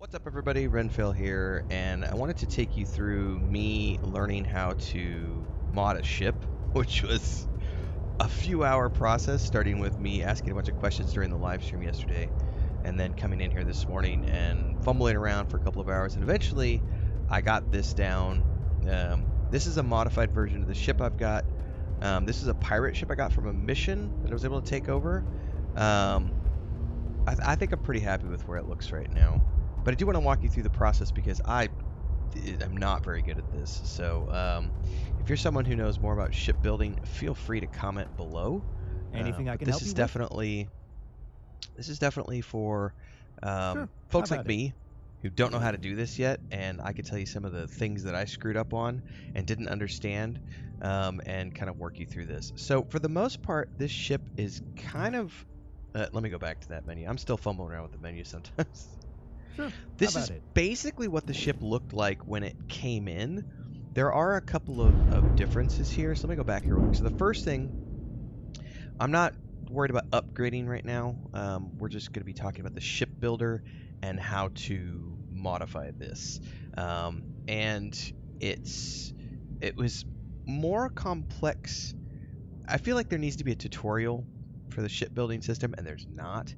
What's up, everybody? Renfill here, and I wanted to take you through me learning how to mod a ship, which was a few hour process, starting with me asking a bunch of questions during the live stream yesterday, and then coming in here this morning and fumbling around for a couple of hours, and eventually I got this down. This is a modified version of the ship I've got. This is a pirate ship I got from a mission that I was able to take over. I think I'm pretty happy with where it looks right now. But I do want to walk you through the process because I am not very good at this. So if you're someone who knows more about shipbuilding, feel free to comment below. Anything I can help you with? This is definitely for Sure, folks how like about me who don't know how to do this yet, and I can tell you some of the things that I screwed up on and didn't understand, and kind of work you through this. So for the most part, this ship is kind of let me go back to that menu. I'm still fumbling around with the menu sometimes. Sure. This how is about it? basically what the ship looked like when it came in. There are a couple of differences here, so let me go back here real quick. So the first thing, I'm not worried about upgrading right now. We're just going to be talking about the ship builder and how to modify this. And it was more complex. I feel like there needs to be a tutorial for the shipbuilding system, and there's not.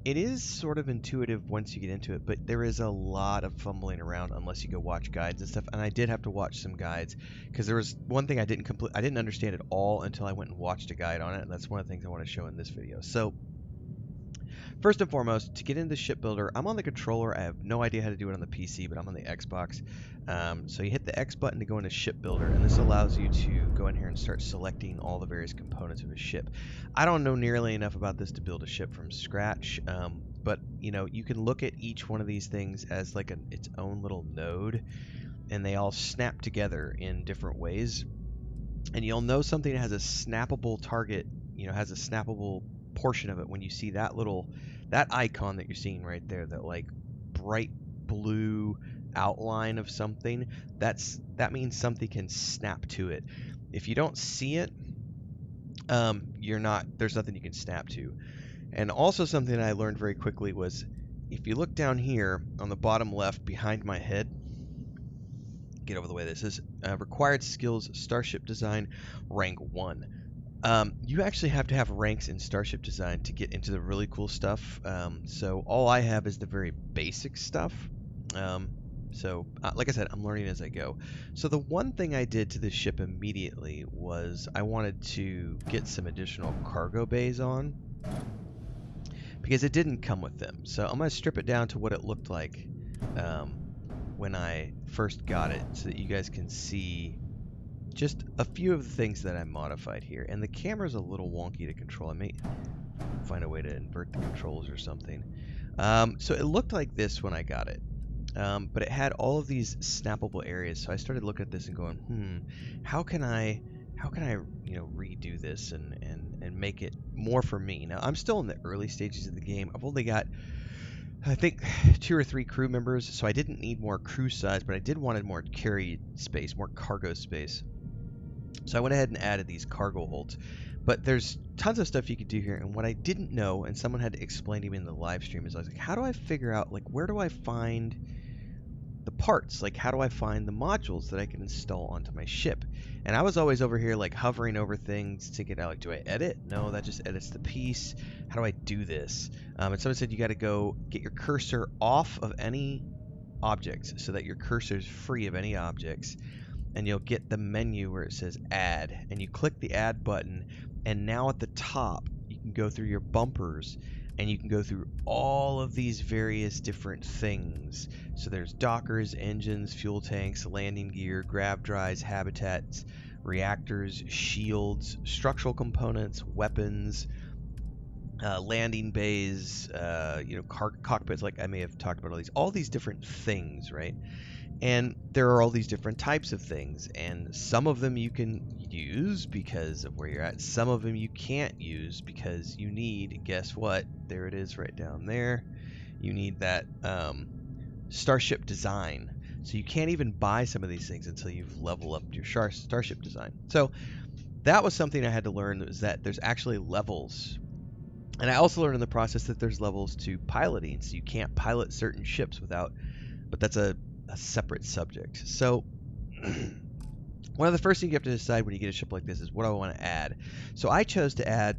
It is sort of intuitive once you get into it, but there is a lot of fumbling around unless you go watch guides and stuff. And I did have to watch some guides because there was one thing I didn't understand at all until I went and watched a guide on it, and that's one of the things I want to show in this video. So first and foremost, to get into shipbuilder, I'm on the controller. I have no idea how to do it on the PC, but I'm on the Xbox. So you hit the X button to go into shipbuilder, and this allows you to go in here and start selecting all the various components of a ship. I don't know nearly enough about this to build a ship from scratch, but you can look at each one of these things as like its own little node, and they all snap together in different ways. And you'll know something has a snappable target, has a snappable portion of it when you see that icon that you're seeing right there, that like bright blue outline of something. That means something can snap to it. If you don't see it, there's nothing you can snap to. And also something that I learned very quickly was, if you look down here on the bottom left behind my head, get over the way this is, required skills, Starship Design, rank 1. You actually have to have ranks in Starship Design to get into the really cool stuff. So all I have is the very basic stuff. Like I said, I'm learning as I go. So the one thing I did to this ship immediately was I wanted to get some additional cargo bays on, because it didn't come with them. So I'm going to strip it down to what it looked like when I first got it, so that you guys can see just a few of the things that I modified here. And the camera's a little wonky to control. I may find a way to invert the controls or something. So it looked like this when I got it, but it had all of these snappable areas. So I started looking at this and going, how can I redo this and make it more for me? Now I'm still in the early stages of the game. I've only got, I think, 2 or 3 crew members, so I didn't need more crew size, but I wanted more carry space, more cargo space. So I went ahead and added these cargo holds. But there's tons of stuff you could do here, and what I didn't know, and someone had to explain to me in the live stream, is I was like, how do I figure out, like, where do I find the parts? Like, how do I find the modules that I can install onto my ship? And I was always over here, like, hovering over things to get out, like, do I edit? No, that just edits the piece. How do I do this? And someone said you got to go get your cursor off of any objects so that your cursor is free of any objects, and you'll get the menu where it says add, and you click the add button, and now at the top you can go through your bumpers and you can go through all of these various different things. So there's dockers, engines, fuel tanks, landing gear, grav drives, habitats, reactors, shields, structural components, weapons, landing bays, cockpits. Like I may have talked about all these different things, right? And there are all these different types of things, and some of them you can use because of where you're at. Some of them you can't use because you need, guess what? There it is right down there. You need that Starship Design. So you can't even buy some of these things until you've leveled up your Starship Design. So that was something I had to learn, was that there's actually levels And I also learned in the process that there's levels to piloting, so you can't pilot certain ships without, but that's a separate subject. So one of the first things you have to decide when you get a ship like this is what do I want to add. So I chose to add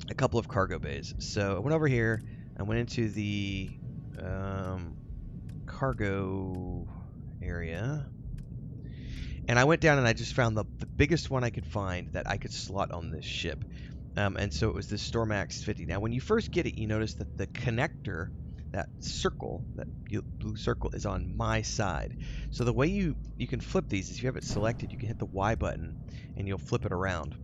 a couple of cargo bays. So I went over here, I went into the cargo area, and I went down and I just found the biggest one I could find that I could slot on this ship. And so it was the Stormax 50. Now, when you first get it, you notice that the connector, that circle, that blue circle, is on my side. So the way you can flip these is if you have it selected, you can hit the Y button and you'll flip it around.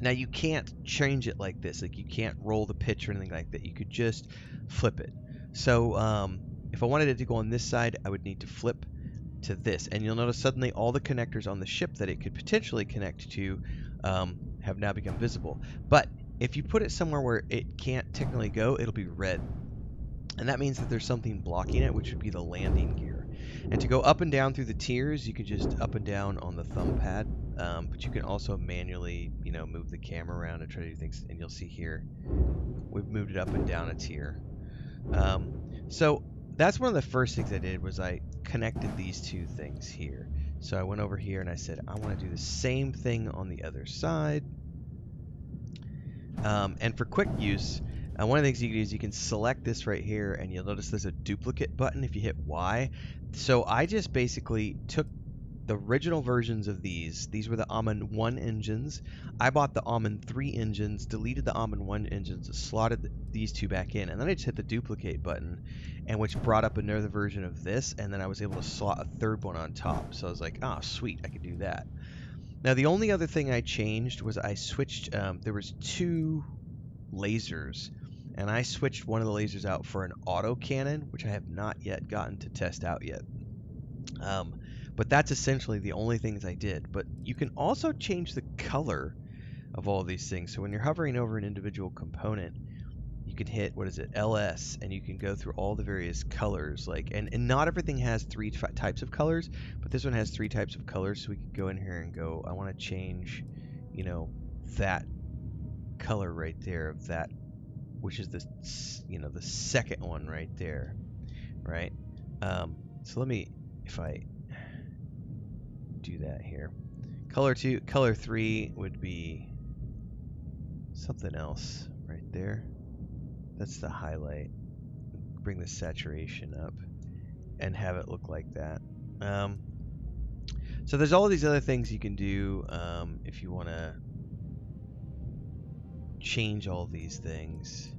Now, you can't change it like this. Like, you can't roll the pitch or anything like that. You could just flip it. So if I wanted it to go on this side, I would need to flip to this. And you'll notice suddenly all the connectors on the ship that it could potentially connect to have now become visible. But if you put it somewhere where it can't technically go, it'll be red. And that means that there's something blocking it, which would be the landing gear. And to go up and down through the tiers, you can just up and down on the thumb pad. But you can also manually, move the camera around and try to do things. And you'll see here, we've moved it up and down a tier. So that's one of the first things I did was I connected these two things here. So I went over here and I said, I want to do the same thing on the other side. And for quick use, one of the things you can do is you can select this right here, and you'll notice there's a duplicate button if you hit Y. So I just basically took the original versions of these. These were the Almond 1 engines. I bought the Almond 3 engines, deleted the Almond 1 engines, slotted these two back in, and then I just hit the duplicate button, and which brought up another version of this, and then I was able to slot a third one on top. So I was like, oh, sweet, I could do that. Now, the only other thing I changed was I switched, there was 2 lasers, and I switched one of the lasers out for an autocannon, which I have not yet gotten to test out yet. But that's essentially the only things I did. But you can also change the color of all of these things. So when you're hovering over an individual component, you can hit, LS, and you can go through all the various colors. And not everything has 3 types of colors, but this one has 3 types of colors. So we could go in here and go, I want to change, that color right there of that, which is the, the second one right there, right? So let me, if I do that here, color 3 would be something else right there. That's the highlight. Bring the saturation up and have it look like that. So there's all these other things you can do if you want to change all these things.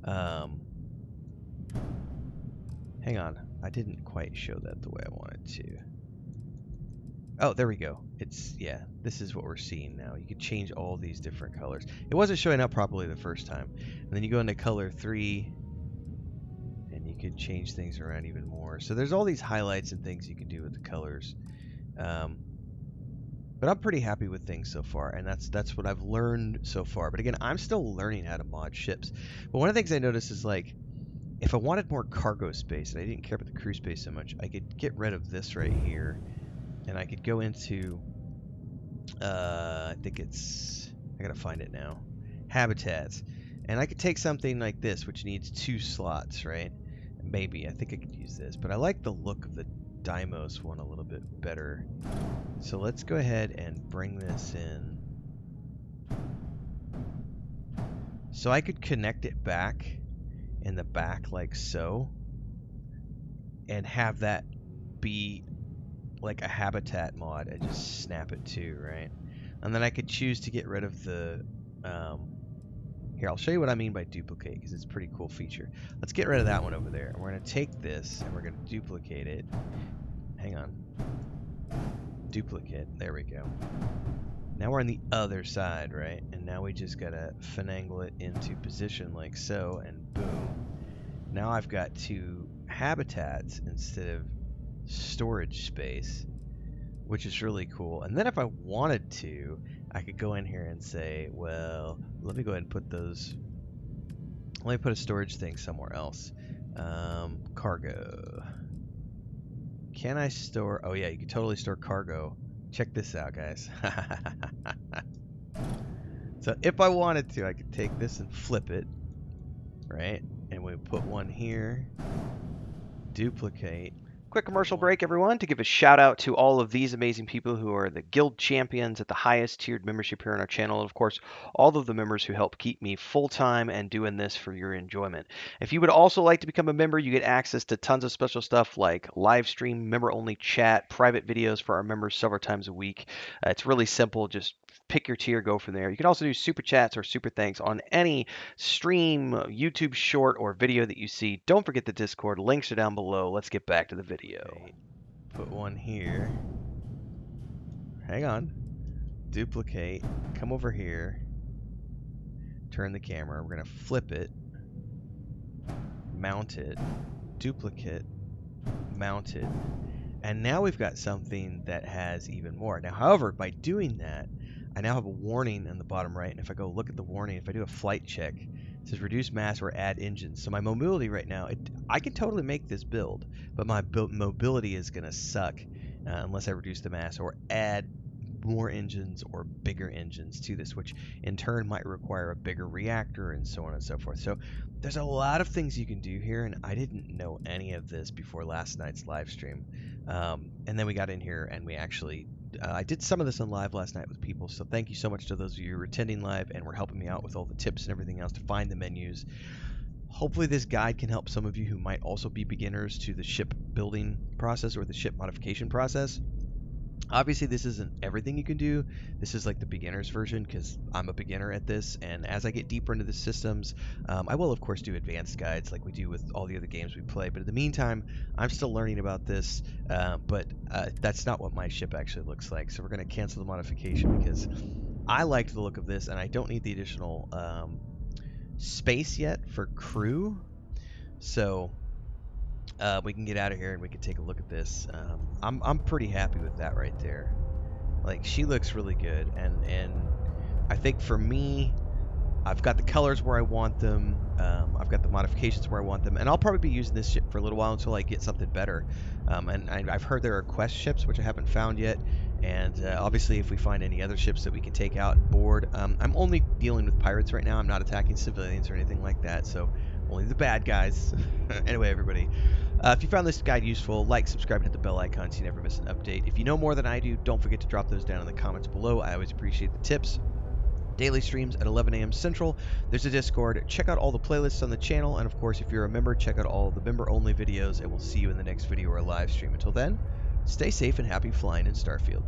Hang on, I didn't quite show that the way I wanted to. Oh, there we go. This is what we're seeing now. You can change all these different colors. It wasn't showing up properly the first time. And then you go into color 3, and you can change things around even more. So there's all these highlights and things you can do with the colors. But I'm pretty happy with things so far, and that's what I've learned so far. But again, I'm still learning how to mod ships. But one of the things I noticed is, if I wanted more cargo space, and I didn't care about the crew space so much, I could get rid of this right here. And I could go into, I gotta find it now, habitats. And I could take something like this, which needs 2 slots, right? Maybe, I think I could use this. But I like the look of the Deimos one a little bit better. So let's go ahead and bring this in. So I could connect it back in the back like so. And have that be like a habitat mod and just snap it to, right? And then I could choose to get rid of the here, I'll show you what I mean by duplicate, because it's a pretty cool feature. Let's get rid of that one over there. We're going to take this and we're going to duplicate it. Hang on. Duplicate. There we go. Now we're on the other side, right? And now we just got to finagle it into position like so, and boom. Now I've got 2 habitats instead of storage space, which is really cool. And then if I wanted to, I could go in here and say, well, let me go ahead and put those, let me put a storage thing somewhere else. Cargo. Can I store, oh yeah, you can totally store cargo. Check this out, guys. So if I wanted to, I could take this and flip it, right? And we put one here, duplicate. Quick commercial break, everyone, to give a shout out to all of these amazing people who are the guild champions at the highest tiered membership here on our channel. And of course, all of the members who help keep me full time and doing this for your enjoyment. If you would also like to become a member, you get access to tons of special stuff like live stream, member only chat, private videos for our members several times a week. It's really simple. Just pick your tier, go from there. You can also do super chats or super thanks on any stream, YouTube short, or video that you see. Don't forget the Discord. Links are down below. Let's get back to the video. Okay. Put one here. Hang on. Duplicate. Come over here. Turn the camera. We're going to flip it. Mount it. Duplicate. Mount it. And now we've got something that has even more. Now, however, by doing that, I now have a warning in the bottom right. And if I go look at the warning, if I do a flight check, it says reduce mass or add engines. So my mobility right now, I can totally make this build, but my mobility is going to suck unless I reduce the mass or add more engines or bigger engines to this, which in turn might require a bigger reactor and so on and so forth. So there's a lot of things you can do here, and I didn't know any of this before last night's live stream. And then we got in here and we actually I did some of this on live last night with people, so thank you so much to those of you who are attending live and were helping me out with all the tips and everything else to find the menus. Hopefully this guide can help some of you who might also be beginners to the ship building process or the ship modification process. Obviously, this isn't everything you can do. This is like the beginner's version because I'm a beginner at this, and as I get deeper into the systems, I will, of course, do advanced guides like we do with all the other games we play. But in the meantime, I'm still learning about this, but that's not what my ship actually looks like. So we're going to cancel the modification because I liked the look of this, and I don't need the additional space yet for crew. So we can get out of here and we can take a look at this. I'm pretty happy with that right there. Like, she looks really good, and I think for me, I've got the colors where I want them. I've got the modifications where I want them, and I'll probably be using this ship for a little while until I get something better. And I've heard there are quest ships which I haven't found yet, and obviously if we find any other ships that we can take out and board. I'm only dealing with pirates right now. I'm not attacking civilians or anything like that, so only the bad guys. Anyway, everybody, if you found this guide useful, like, subscribe, and hit the bell icon so you never miss an update. If you know more than I do, don't forget to drop those down in the comments below. I always appreciate the tips. Daily streams at 11 a.m. Central. There's a Discord. Check out all the playlists on the channel, and of course, if you're a member, check out all the member-only videos, and we'll see you in the next video or live stream. Until then, stay safe and happy flying in Starfield.